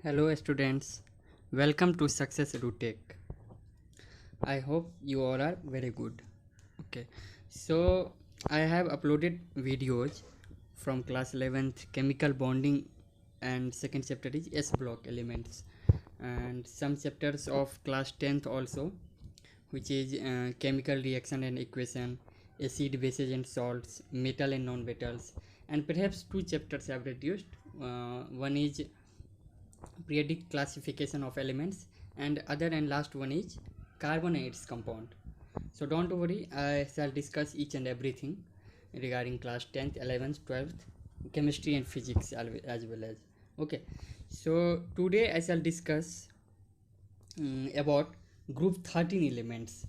Hello students, welcome to Success EduTech. I hope you all are very good. Okay, so I have uploaded videos from class 11th chemical bonding and second chapter is S block elements and some chapters of class 10th also, which is chemical reaction and equation, acid, bases and salts, metal and non-metals, and perhaps two chapters I have reduced. One is periodic classification of elements, and other and last one is carbon and its compound. So don't worry, I shall discuss each and everything regarding class 10th, 11th, 12th, chemistry and physics as well as. Okay, so today I shall discuss about group 13 elements,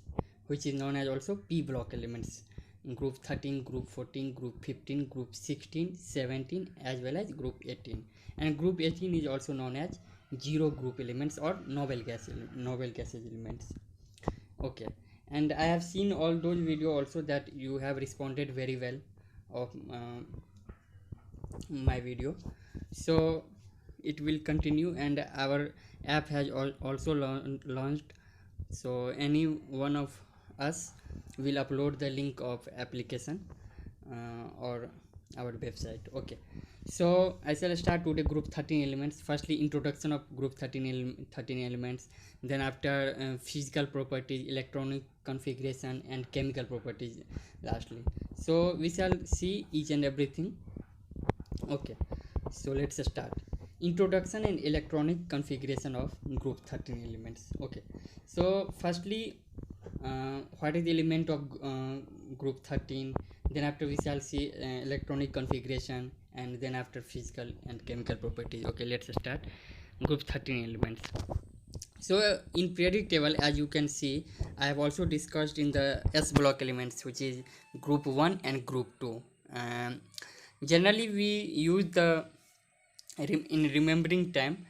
which is known as also p block elements. Group 13, group 14, group 15, group 16, 17 as well as group 18, and group 18 is also known as zero group elements or noble gases elements. Okay, and I have seen all those video also that you have responded very well of my video, so it will continue, and our app has also launched, so any one of us will upload the link of application or our website. Okay, so I shall start today group 13 elements. Firstly, introduction of group 13 elements, then after physical properties, electronic configuration and chemical properties lastly. So we shall see each and everything. Okay, so let's start. Introduction and electronic configuration of group 13 elements. Okay, so firstly, what is the element of group 13, then after we shall see electronic configuration, and then after physical and chemical properties. Okay, let's start group 13 elements. So in periodic table, as you can see, I have also discussed in the S block elements, which is group 1 and group 2. Generally we use the in remembering time,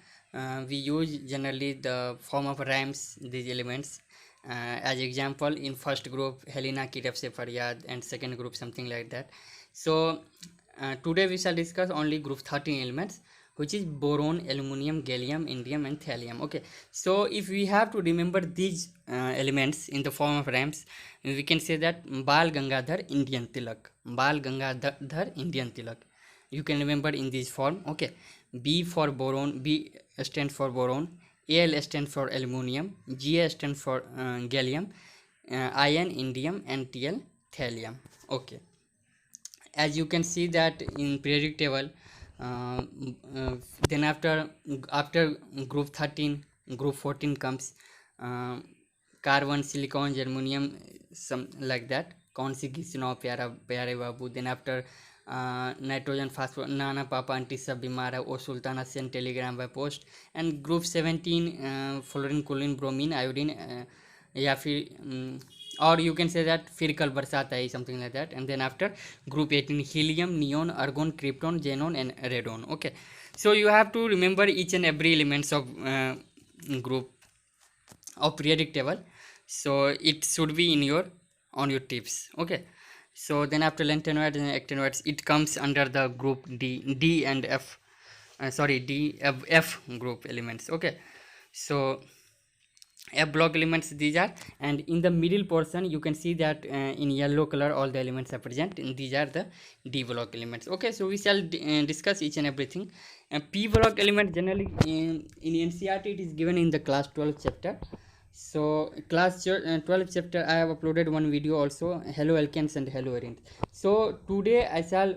we use generally the form of rhymes these elements. As example, in first group Helena की तरफ से फरियाद, and second group something like that. So today we shall discuss only group 13 elements, which is boron, aluminum, gallium, indium and thallium. Okay, so if we have to remember these elements in the form of rhymes, we can say that Bal Gangadhar Indian Tilak, Bal Gangadhar Indian Tilak, you can remember in this form. Okay, B for boron, B stands for boron, Al stands for aluminum, Ga stands for gallium, In indium and Tl thallium. Okay, as you can see that in periodic table, uh, uh, then after group 13 group 14 comes uh, carbon, silicon, germanium, some like that. कौन सी घी सुनाओ प्यारा प्यारे बाबू. Then after nitrogen phosphorus नाना पापा aunty सब बीमार है ओ Sultana send telegram by post. And group 17 fluorine chlorine bromine iodine या फिर और you can say that फिर कल बरसात आई something like that. And then after group 18 helium, neon, argon, krypton, xenon and radon. Okay, so you have to remember each and every elements of group of periodic table, so it should be in your on your tips. Okay, so then after lanthanoids and actinoids, it comes under the group D and F, F group elements. Okay, so F block elements these are, and in the middle portion you can see that in yellow color all the elements are present, and these are the D block elements. Okay, so we shall discuss each and everything. P block element generally in NCERT it is given in the class 12 chapter. So class 12 chapter I have uploaded one video also, hello alkanes and hello arenes. So today I shall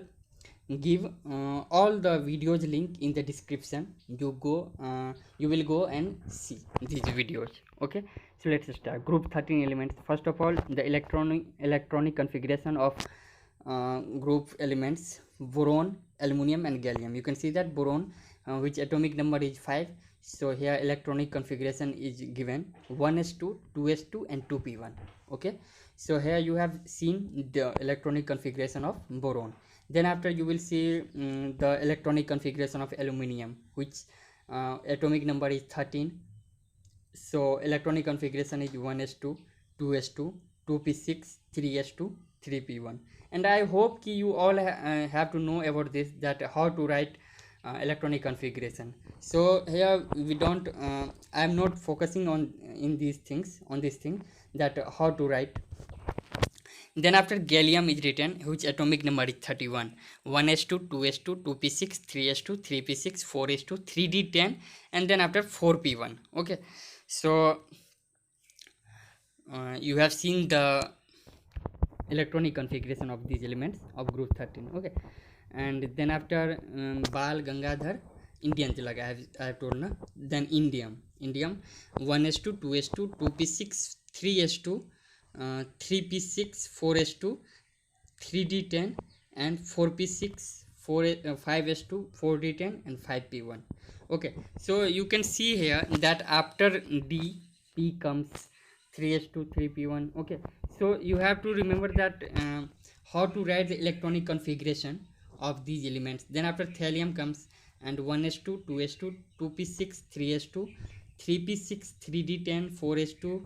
give all the videos link in the description. You will go and see these videos. Okay, so let's start. Group 13 elements. First of all, the electronic configuration of group elements boron, aluminum and gallium. You can see that boron, which atomic number is 5. So here electronic configuration is given 1s2, 2s2 and 2p1. Okay, so here you have seen the electronic configuration of boron. Then after you will see the electronic configuration of aluminum, which atomic number is 13. So electronic configuration is 1s2, 2s2, 2p6, 3s2, 3p1. And I hope you all have to know about this, that how to write electronic configuration. So here we don't I am not focusing on in these things on this thing that how to write. Then after gallium is written, which atomic number is 31, 1s2, 2s2, 2p6, 3s2, 3p6, 4s2, 3d10, and then after 4p1. Okay, so you have seen the electronic configuration of these elements of group 13. Okay, and then after Bal Gangadhar, Indian Tilak, I have told na. Then indium 1s2, 2s2, 2p6, 3s2, 3p6, 4s2, 3d10, and 4p6, 5s2, 4d10, and 5p1. Okay, so you can see here that after d, p comes 3s2, 3p1. Okay, so you have to remember that how to write the electronic configuration of these elements. Then after thallium comes, and 1s2, 2s2, 2p6, 3s2, 3p6, 3d10, 4s2,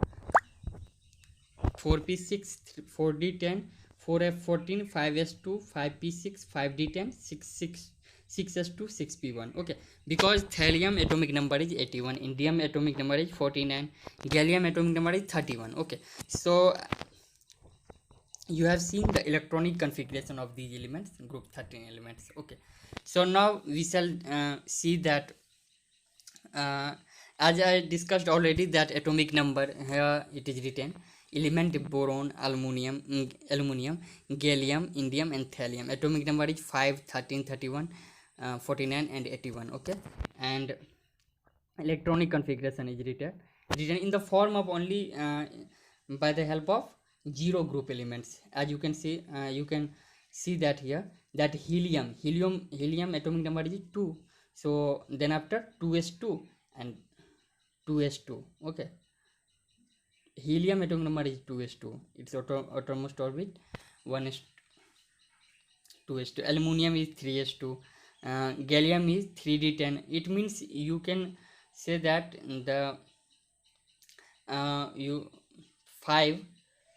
4p6, 4d10, 4f14, 5s2, 5p6, 5d10, 6s2, 6p1. Okay, because thallium atomic number is 81, indium atomic number is 49, gallium atomic number is 31. Okay, so you have seen the electronic configuration of these elements, group 13 elements. Okay, so now we shall see that as I discussed already, that atomic number here it is written: element boron, aluminum, gallium, indium, and thallium. Atomic number is 5, 13, 31, 49, and 81. Okay, and electronic configuration is written in the form of only by the help of zero group elements. As you can see that here, that helium atomic number is 2. So then after 2s2 and 2s2. Okay, helium atomic number is 2s2, its outermost orbit 1s 2s2. Aluminum is 3s2, gallium is 3d10. It means you can say that the you 5,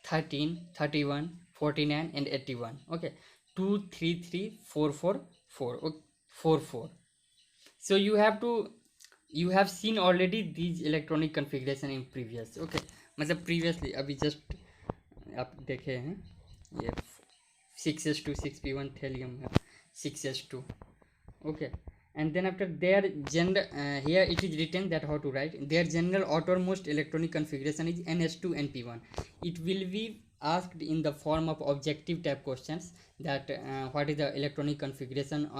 13, 31, 49, and 81. Okay, 2, 3, 3, 4, 4, 4. Okay, 4, 4. So you have seen already these electronic configuration in previous. Okay, मतलब previously अभी just आप देखे हैं ये 6s2, 6p1 thallium है 6s2. Okay, and then after their general here it is written that how to write their general outermost electronic configuration is ns2 np1. It will be asked in the form of objective type questions that what is the electronic configuration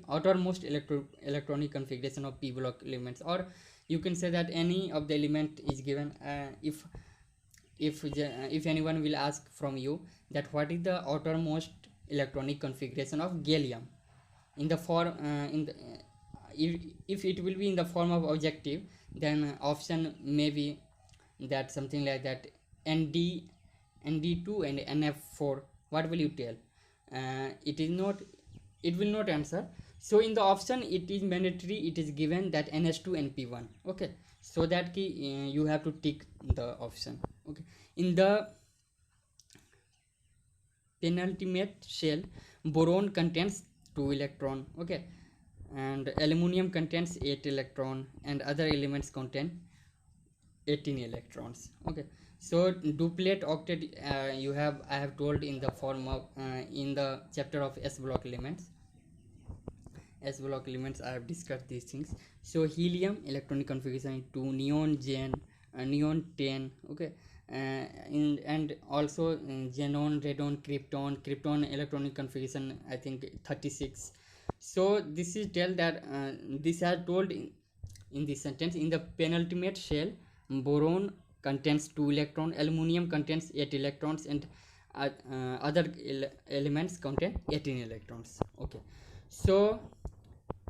outermost electronic configuration of p block elements, or you can say that any of the element is given. If anyone will ask from you that what is the outermost electronic configuration of gallium, in the form if it will be in the form of objective, then option may be that something like that nd, nd2, and nf4. What will you tell? It will not answer. So in the option it is mandatory, it is given that ns2 np1. Okay, so that key you have to tick the option. Okay, in the penultimate shell, boron contains 2 electron. Okay, and aluminum contains 8 electron, and other elements contain 18 electrons. Okay, so duplet octet I have told in the form of in the chapter of s block elements. I have discussed these things. So helium electronic configuration 2, neon 10. Okay, and also xenon, radon, krypton electronic configuration I think 36. So this is tell that this has told in this sentence, in the penultimate shell, boron contains 2 electrons, aluminum contains 8 electrons, and other elements contain 18 electrons. Okay, so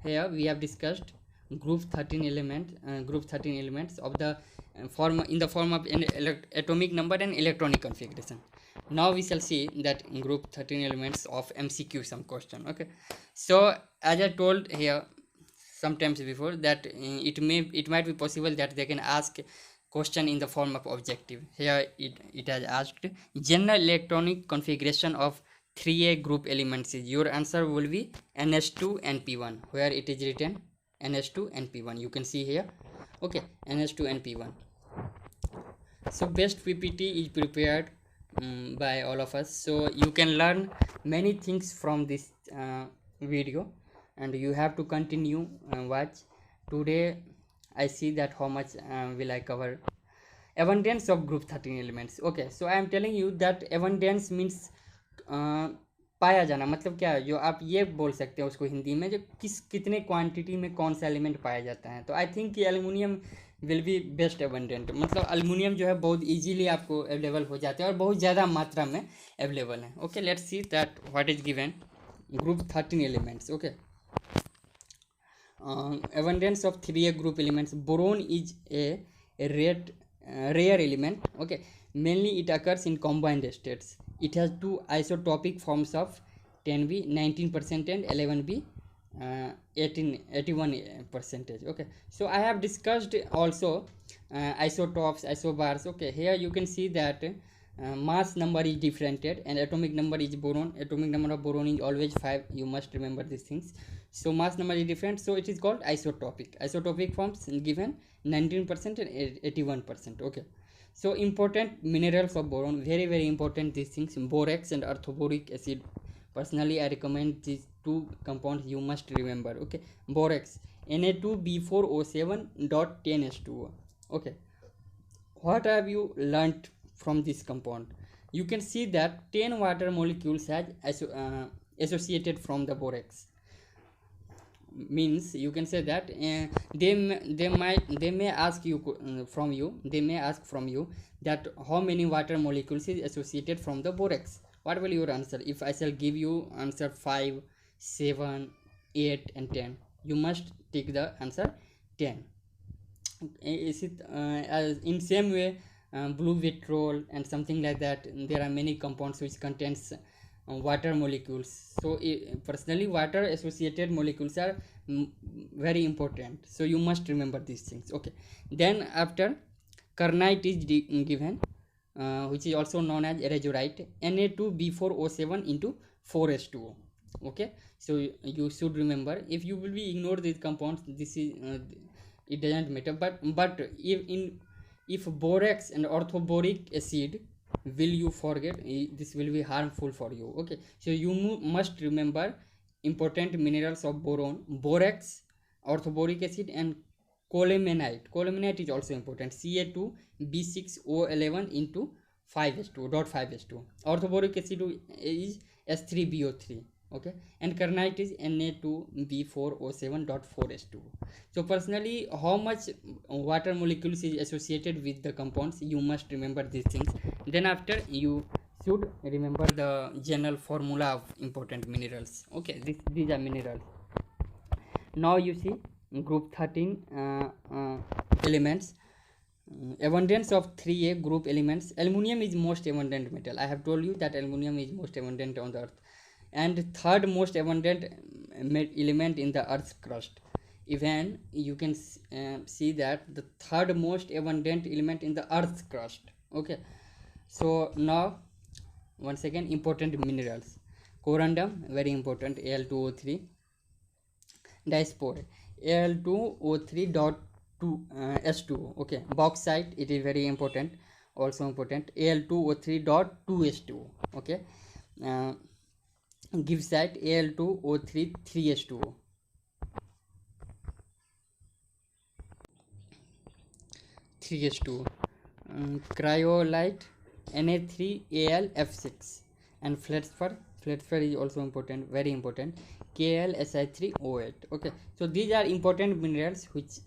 here we have discussed group 13 elements of the form in the form of an atomic number and electronic configuration. Now we shall see that group 13 elements of MCQ some question. Okay, so as I told here sometimes before that it might be possible that they can ask question in the form of objective. Here it has asked general electronic configuration of 3a group elements is, your answer will be NH2 and P1, where it is written NH2 and P1. You can see here. Okay, NH2 and P1. So best PPT is prepared by all of us, so you can learn many things from this video, and you have to continue watch. Today I see that how much will I cover. Abundance of group 13 elements. Okay, so I am telling you that abundance means पाया जाना, मतलब क्या है, जो आप ये बोल सकते हैं उसको हिंदी में, जो कितने क्वांटिटी में कौन सा एलिमेंट पाया जाता है। तो आई थिंक कि aluminium will be best abundant, मतलब एल्युमिनियम जो है बहुत इजीली आपको अवेलेबल हो जाते हैं और बहुत ज़्यादा मात्रा में अवेलेबल है। Okay, let's see that what is given group 13 elements. Okay, abundance of 3a group elements. Boron is a rare element. Okay, mainly it occurs in combined states. It has two isotopic forms of 10b 19% and 11b 81%. Okay, so I have discussed also isotopes, isobars. Okay, here you can see that mass number is differentiated and atomic number is boron. Atomic number of boron is always 5. You must remember these things. So mass number is different, so it is called isotopic. Isotopic forms given 19% and 81%. Okay, so important minerals of boron, very important these things. Borax and orthoboric acid. Personally I recommend these two compounds, you must remember. Okay, borax Na2B4O7.10H2O. Okay, what have you learnt from this compound? You can see that 10 water molecules has associated from the borax. Means you can say that they may ask you from you, they may ask from you that how many water molecules is associated from the borax. What will your answer? If I shall give you answer 5, 7, 8 and 10, you must take the answer 10. Is it in same way blue vitriol and something like that, there are many compounds which contains water molecules. So personally water associated molecules are very important, so you must remember these things. Okay, then after kernite is given, which is also known as erezorite, Na2B4O7 into 4H2O. Okay, so you should remember. If you will be ignore these compounds, this is it doesn't matter, but if borax and orthoboric acid will you forget, this will be harmful for you. Okay, so you must remember important minerals of boron, borax, orthoboric acid and colemanite. Colemanite is also important, Ca2B6O11 into 5H2.5H2. Orthoboric acid is S3BO3. Okay, and kernite is Na2B4O7.4H2. so personally how much water molecules is associated with the compounds, you must remember these things. Then after you should remember the general formula of important minerals. Okay, these are minerals. Now you see group 13 elements. Abundance of 3a group elements. Aluminium is most abundant metal. I have told you that aluminium is most abundant on the earth, and third most abundant element in the earth's crust. Even you can see that the third most abundant element in the earth's crust. Okay, so now once again important minerals. Corundum, very important, Al2O3. Dispore, Al2O3.2H2O. Okay, bauxite, it is very important, also important, Al2O3.2H2O. Okay, gibbsite, Al2O3.3H2O. Cryolite, Na3AlF6, and feldspar is also important, very important, KlSi3O8. Okay, so these are important minerals which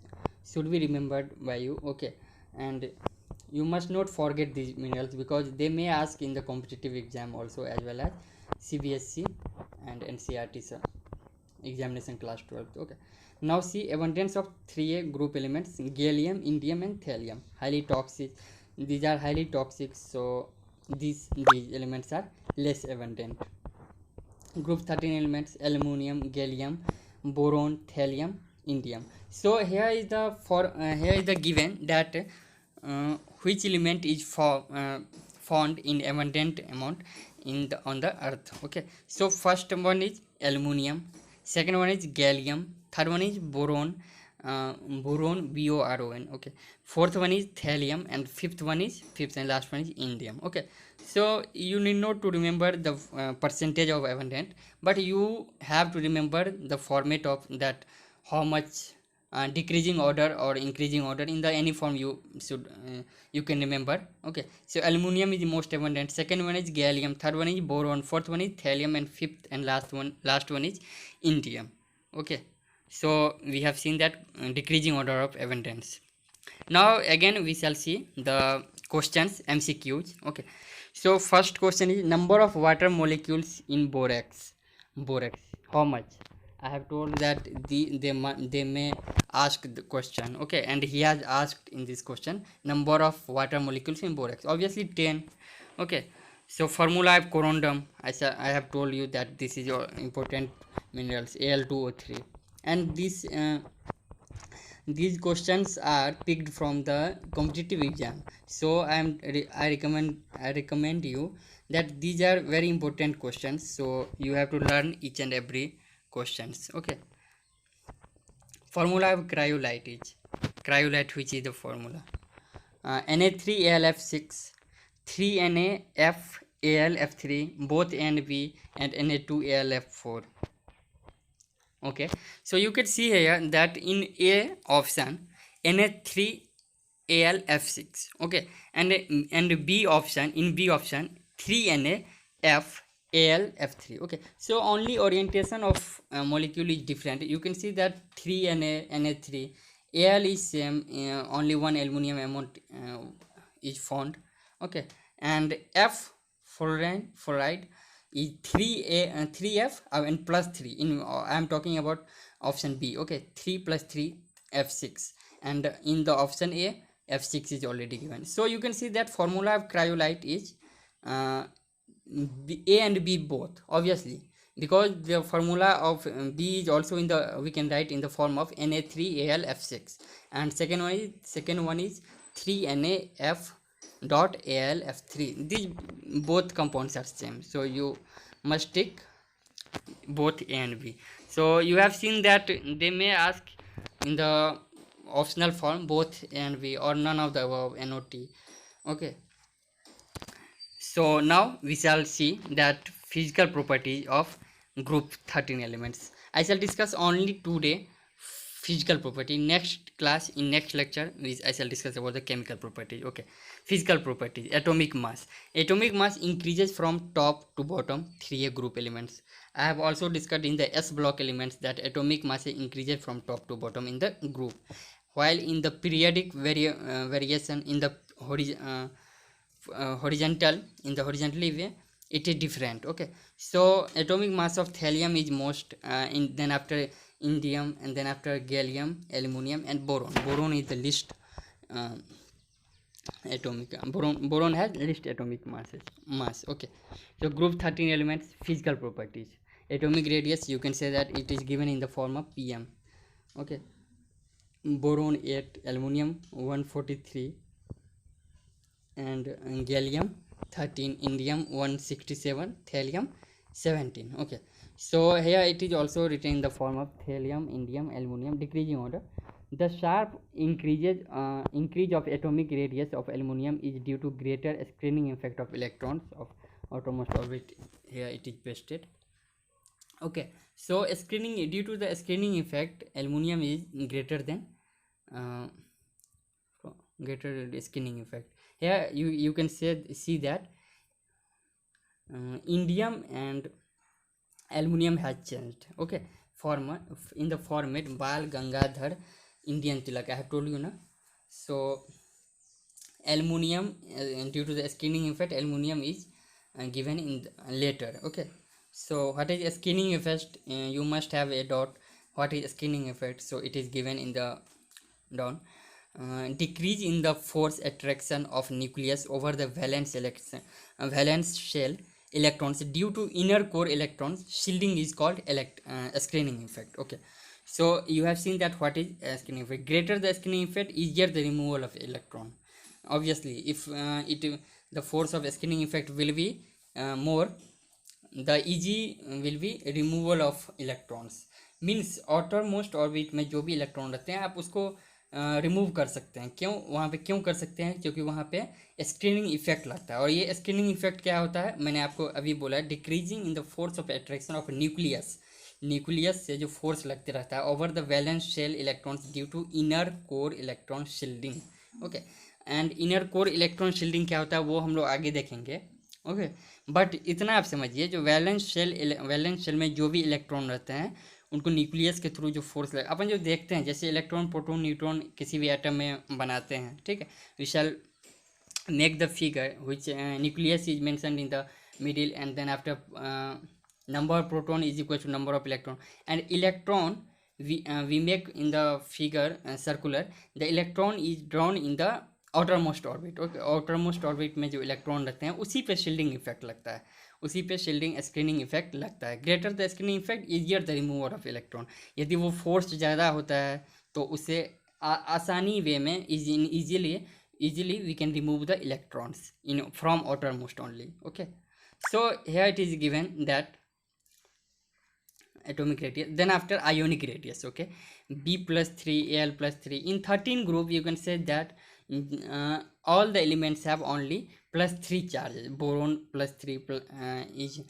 should be remembered by you. Okay, and you must not forget these minerals because they may ask in the competitive exam also, as well as CBSE and NCERT examination class 12. Okay, now see abundance of 3a group elements: gallium, indium and thallium. Highly toxic, these are highly toxic, so these elements are less abundant. Group 13 elements: aluminum, gallium, boron, thallium, indium. So here is the given that which element is found in abundant amount on the earth. Okay, so first one is aluminum, second one is gallium, third one is boron, boron, boron. Okay, fourth one is thallium, and fifth and last one is indium. Okay, so you need not to remember the percentage of abundant, but you have to remember the format of that, how much decreasing order or increasing order in the any form you should you can remember. Okay, so aluminum is the most abundant, second one is gallium, third one is boron, fourth one is thallium, and fifth and last one is indium. Okay, so we have seen that decreasing order of abundance. Now again we shall see the questions, MCQs. Okay, so first question is number of water molecules in borax. Borax, how much? I have told that they may ask the question. Okay, and he has asked in this question number of water molecules in borax, obviously 10. Okay, so formula of corundum, I have told you that this is your important minerals, Al2O3, and these questions are picked from the competitive exam. So I recommend you that these are very important questions, so you have to learn each and every questions. Okay, formula of cryolite is cryolite, which is the formula Na3AlF6, 3NaFAlF3, both NB, and Na2AlF4. Okay, so you can see here that in A option Na3AlF6. Okay, and B option, in B option 3NaFAlF3. Okay, so only orientation of molecule is different. You can see that 3Na3, Al is same, only one aluminum amount is found. Okay, and F fluoride is 3F and plus 3 in I am talking about option B. Okay, 3 plus 3 F6, and in the option A F6 is already given. So you can see that formula of cryolite is A and B both, obviously, because the formula of B is also in the, we can write in the form of Na3AlF6, and second one is 3NaF dot AlF3. These both compounds are same, so you must take both A and B. So you have seen that they may ask in the optional form both A and B or none of the above, NOT. Okay, so now we shall see that physical properties of group 13 elements. I shall discuss only today physical property. Next class, in next lecture, I shall discuss about the chemical properties. Okay, physical properties. Atomic mass. Atomic mass increases from top to bottom 3A group elements. I have also discussed in the S block elements that atomic mass increases from top to bottom in the group, while in the periodic variation in the horizontal, in the horizontally way, it is different. Okay, so atomic mass of thallium is most, then after indium, and then after gallium, aluminum, and boron. Boron is the least atomic, boron has least atomic mass. Okay, so group 13 elements, physical properties. Atomic radius, you can say that it is given in the form of pm. Okay, boron 8, aluminum 143, and gallium 13, indium 167, thallium 17. Okay, so here it is also written in the form of thallium, indium, aluminum, decreasing order. The sharp increase of atomic radius of aluminum is due to greater screening effect of electrons of outermost orbit. Here it is pasted. Okay, so due to the screening effect, aluminum is greater than screening effect. Here you can see that indium and aluminum has changed. Okay, in the format Bal Gangadhar Indian Tilak, I have told you na. So aluminum, due to the screening effect, aluminum is given in later. Okay, so what is a screening effect? You must have a dot. What is a screening effect? So it is given in the down. Decrease in the force attraction of nucleus over the valence shell electrons due to inner core electrons shielding is called screening effect. Okay, so you have seen that what is screening effect. Greater the screening effect, easier the removal of electron. Obviously, if the force of screening effect will be more, the easy will be removal of electrons. Means outer most orbit में जो भी electron रहते हैं आप उसको remove कर सकते हैं. क्यों वहाँ पे क्यों कर सकते हैं? क्योंकि वहाँ पे स्क्रीनिंग इफेक्ट लगता है. और ये स्क्रीनिंग इफेक्ट क्या होता है, मैंने आपको अभी बोला है, decreasing in the force of attraction of nucleus. Nucleus से जो फोर्स लगते रहता है over the valence shell electrons due to inner core electron shielding. Okay, and inner core electron shielding क्या होता है वो हम लोग आगे देखेंगे. ओके, बट इतना आप समझिए, जो वैलेंस शेल में जो भी इलेक्ट्रॉन रहते हैं उनको न्यूक्लियस के थ्रू जो फोर्स लगे, अपन जो देखते हैं जैसे इलेक्ट्रॉन प्रोटॉन न्यूट्रॉन किसी भी एटम में बनाते हैं, ठीक है. We shall make the figure which nucleus is mentioned in the middle and then after number of proton is equal to number of electron, and electron we make in the figure circular. The electron is drawn in the outermost orbit. Okay, outermost orbit में जो electron रहते हैं उसी पे shielding effect लगता है, उसी पे शील्डिंग स्क्रीनिंग इफेक्ट लगता है. Greater the screening effect easier the remover of electron. यदि वो फोर्स ज़्यादा होता है तो उसे आसानी वे में easily we can remove the electrons from outermost only. Okay, so here it is given that atomic radius, then after ionic radius. Okay, B plus 3, Al plus 3. In 13 group you can say that all the elements have only plus 3 charges. Boron plus 3 is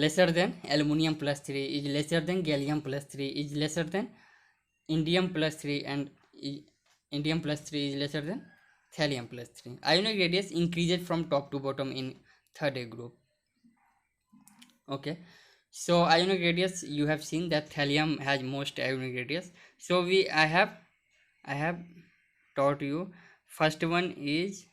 lesser than aluminium plus 3 is lesser than gallium plus 3 is lesser than indium plus 3 and indium plus 3 is lesser than thallium plus 3. Ionic radius increases from top to bottom in third group. Okay, so ionic radius, you have seen that thallium has most ionic radius. So I have taught you. First one is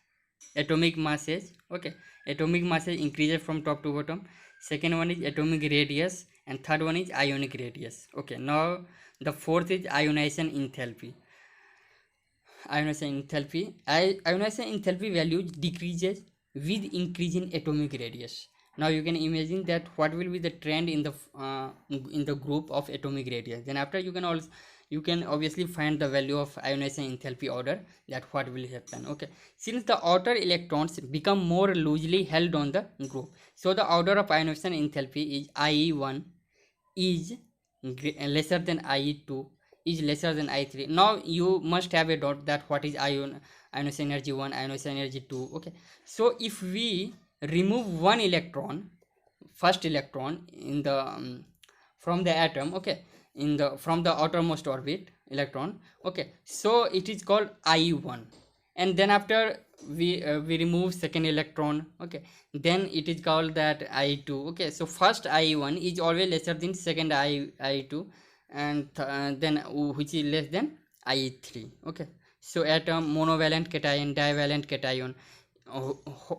atomic masses. Okay, atomic masses increases from top to bottom. Second one is atomic radius, and third one is ionic radius. Okay, now the fourth is ionization enthalpy. Ionization enthalpy value decreases with increase in atomic radius. Now you can imagine that what will be the trend in the group of atomic radius. Then after you can obviously find the value of ionization enthalpy order, that what will happen. Okay, since the outer electrons become more loosely held on the group, so the order of ionization enthalpy is IE1 is lesser than IE2 is lesser than I3. Now you must have a doubt that what is ionization energy 1, ionization energy 2. Okay, so if we remove one electron, first electron in the from the atom, okay, from the outermost orbit electron, okay, so it is called I1. And then after we remove second electron, okay, then it is called that I2. Okay, so first I1 is always lesser than second I2, and then which is less than I3. Okay, so atom, monovalent cation, divalent cation.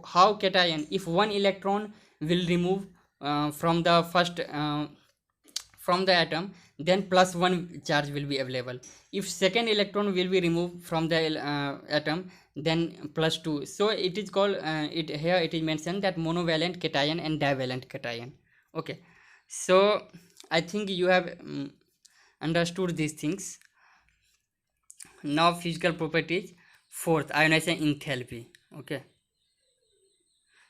How cation? If one electron will remove from the first from the atom, then plus one charge will be available. If second electron will be removed from the atom, then plus 2. So it is called here it is mentioned that monovalent cation and divalent cation. Okay, so I think you have understood these things. Now physical properties. Fourth, ionization enthalpy. Okay,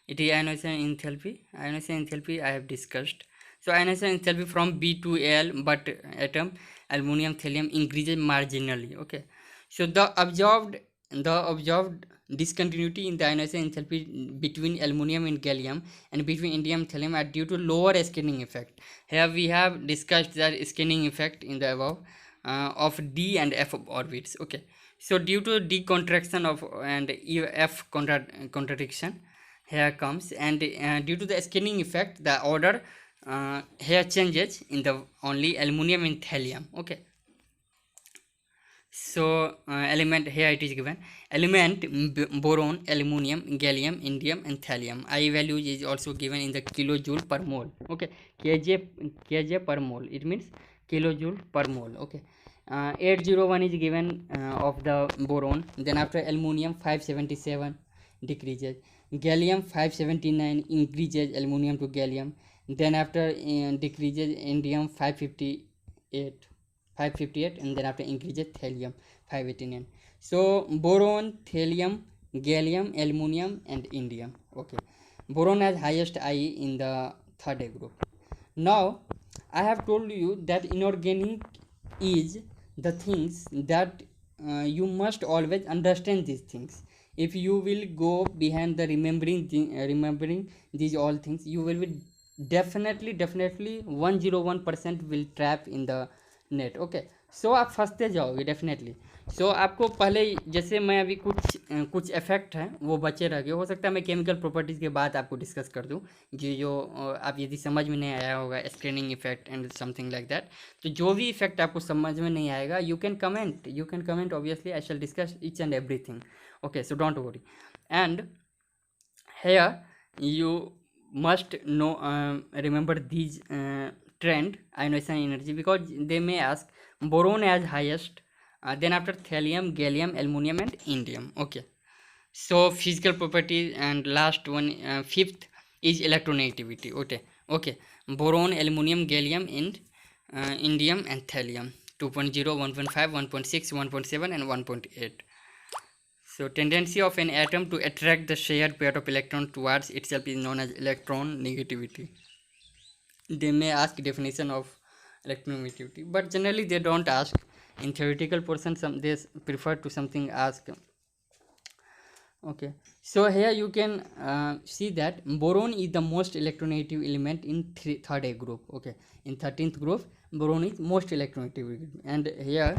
it is ionization enthalpy I have discussed. So ionization enthalpy from B to Al, but atom aluminum thallium increases marginally. Okay, so the observed discontinuity in the ionization enthalpy between aluminum and gallium and between indium thallium are due to lower scattering effect. Here we have discussed the scattering effect in the above of D and F orbits. Okay, so due to D contraction of and F contradiction here comes, and due to the scattering effect the order here changes in the only aluminum and thallium. Okay, so element here it is given element boron, aluminum, gallium, indium and thallium. I value is also given in the kilojoule per mole. Okay, kj per mole, it means kilojoule per mole. Okay, 801 is given of the boron. Then after aluminum 577 decreases, gallium 579 increases aluminum to gallium. Then after decreases indium 558, and then after increases thallium 589. So boron, thallium, gallium, aluminum and indium. Okay, Boron has highest IE in the third A group. Now I have told you that inorganic is the things that you must always understand these things. If you will go behind the remembering these all things, you will be definitely 101% will trap in the net okay. So आप फंसते जाओगे definitely. सो आपको पहले जैसे मैं अभी कुछ effect हैं वो बचे रह गए. हो सकता है मैं केमिकल प्रॉपर्टीज़ के बाद आपको डिस्कस कर दूं कि जो आप यदि समझ में नहीं आया होगा screening effect and something like that. तो जो भी इफेक्ट आपको समझ में नहीं आएगा you can comment obviously. I shall discuss each and everything. Okay, so don't worry. And here you must know remember these trend ionization energy, because they may ask boron as highest, then after thallium, gallium, aluminum and indium. Okay, so physical properties, and last one, fifth is electronegativity. Okay, boron, aluminum, gallium and indium and thallium 2.0, 1.5, 1.6, 1.7 and 1.8. So tendency of an atom to attract the shared pair of electron towards itself is known as electron negativity. They may ask definition of electronegativity, but generally they don't ask. In theoretical portion, they prefer to something ask. Okay, so here you can see that boron is the most electronegative element in third A group. Okay, in 13th group boron is most electronegative, and here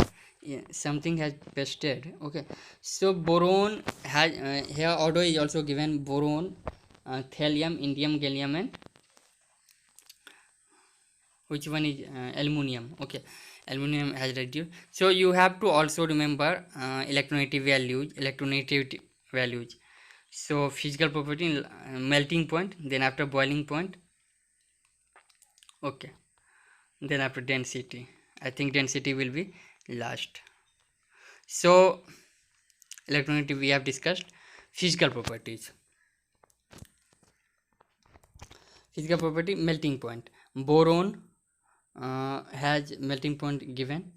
something has pasted. Okay, so boron has here order is also given: boron, thallium, indium, gallium and which one is aluminum. Okay, aluminum has reduced. So you have to also remember electronegativity values. So physical property, melting point, then after boiling point. Okay, then after density. I think density will be last. So electronegativity we have discussed. Physical properties. Physical property, melting point. Boron has melting point given.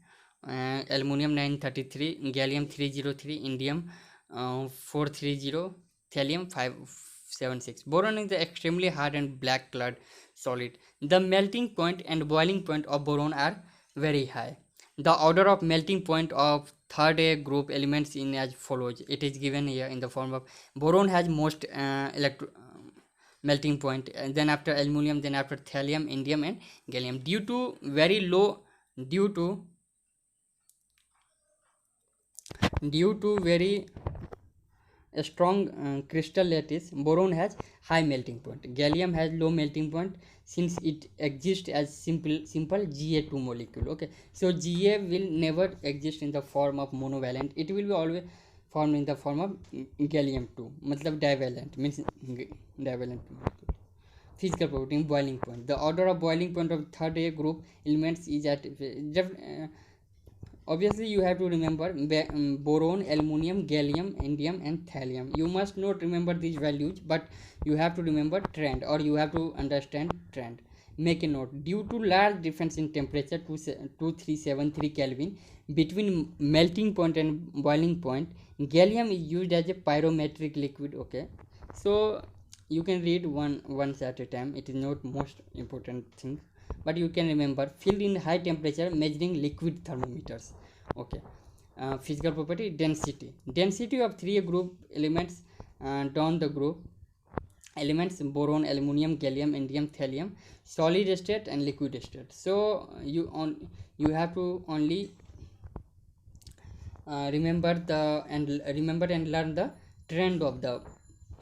Aluminum 933, gallium 303, indium 430, thallium 576. Boron is the extremely hard and black colored solid. The melting point and boiling point of boron are very high. The order of melting point of third A group elements in as follows. It is given here in the form of boron has most melting point, and then after aluminum, then after thallium, indium and gallium. Due to very strong crystal lattice, boron has high melting point. Gallium has low melting point since it exists as simple Ga2 molecule. Okay, so Ga will never exist in the form of monovalent. It will be always formed in the form of gallium 2, matlab divalent, means divalent. Physical property, boiling point. The order of boiling point of third A group elements is at obviously you have to remember boron, aluminum, gallium, indium and thallium. You must not remember these values, but you have to remember trend, or you have to understand trend. Make a note: due to large difference in temperature 2373 Kelvin between melting point and boiling point, gallium is used as a pyrometric liquid. Okay, so you can read once at a time. It is not most important thing, but you can remember filled in high temperature measuring liquid thermometers. Okay, physical property, density of 3 group elements down the group elements: boron, aluminum, gallium, indium, thallium, solid state and liquid state. So you have to only remember and learn the trend of the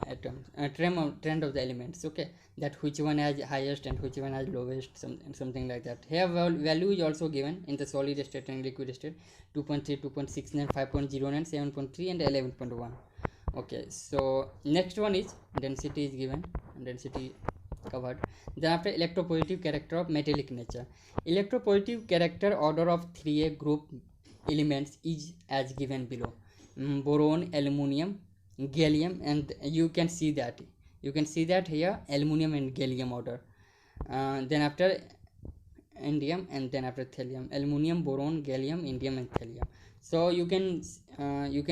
atoms, trend of the elements. Okay, that which one has highest and which one has lowest, something like that. Here value is also given in the solid state and liquid state: 2.3, 2.69, 5.09, 7.3 and 11.1. Okay, so next one is density is given, density covered. Then after electropositive character of metallic nature. Electropositive character order of 3A group elements is as given below: boron, aluminum, gallium, and you can see that here aluminum and gallium order. Then after indium, and then after thallium: aluminum, boron, gallium, indium and thallium. So you can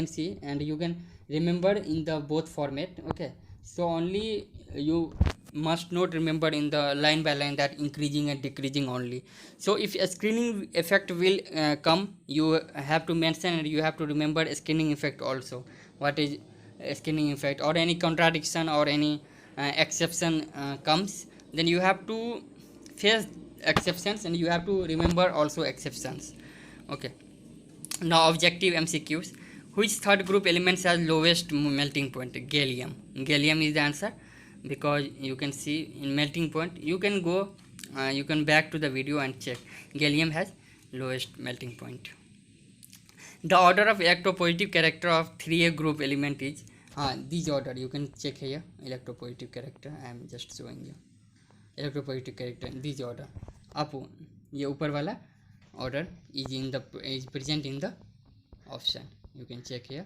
see and you can remember in the both format. Okay, So only you must not remember in the line by line that increasing and decreasing only. So if a screening effect will come, you have to mention and you have to remember a screening effect also. What is a screening effect, or any contradiction or any exception comes, then you have to face exceptions and you have to remember also exceptions. Okay. Now objective MCQs. Which third group elements has lowest melting point? Gallium. Gallium is the answer, because you can see in melting point. You can go, you can back to the video and check. Gallium has lowest melting point. The order of electropositive character of 3A group element is this order. You can check here. Electropositive character. I am just showing you. Electropositive character in this order. Up ये ऊपर वाला order is present in the option. You can check here.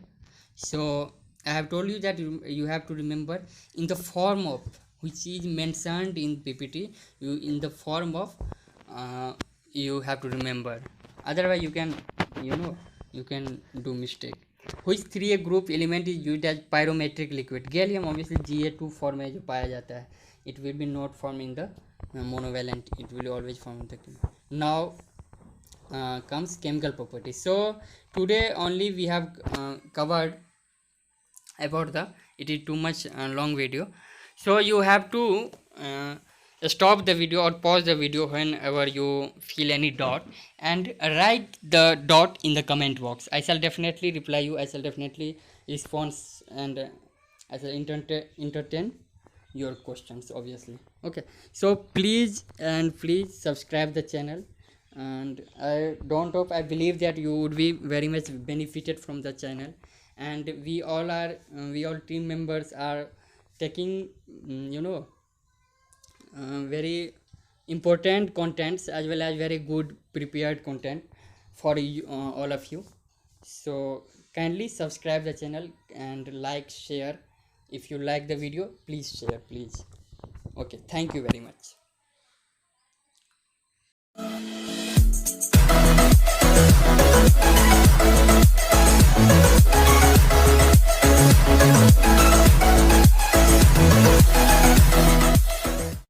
So I have told you that you have to remember in the form of which is mentioned in PPT. You in the form of you have to remember. Otherwise you can you can do mistake. Which 3A group element is used as pyrometric liquid? Gallium obviously Ga2 form में जो पाया जाता है. It will be not formed in the monovalent. It will always form in the now comes chemical properties. So today only we have covered about the, it is too much long video, so you have to stop the video or pause the video whenever you feel any doubt, and write the dot in the comment box. I shall definitely reply you. I shall definitely respond, and I shall entertain your questions obviously. Okay, so please subscribe the channel, and I believe that you would be very much benefited from the channel, and we all team members are taking very important contents as well as very good prepared content for you, all of you. So kindly subscribe the channel and like, share. If you like the video, please share, please. Okay, thank you very much.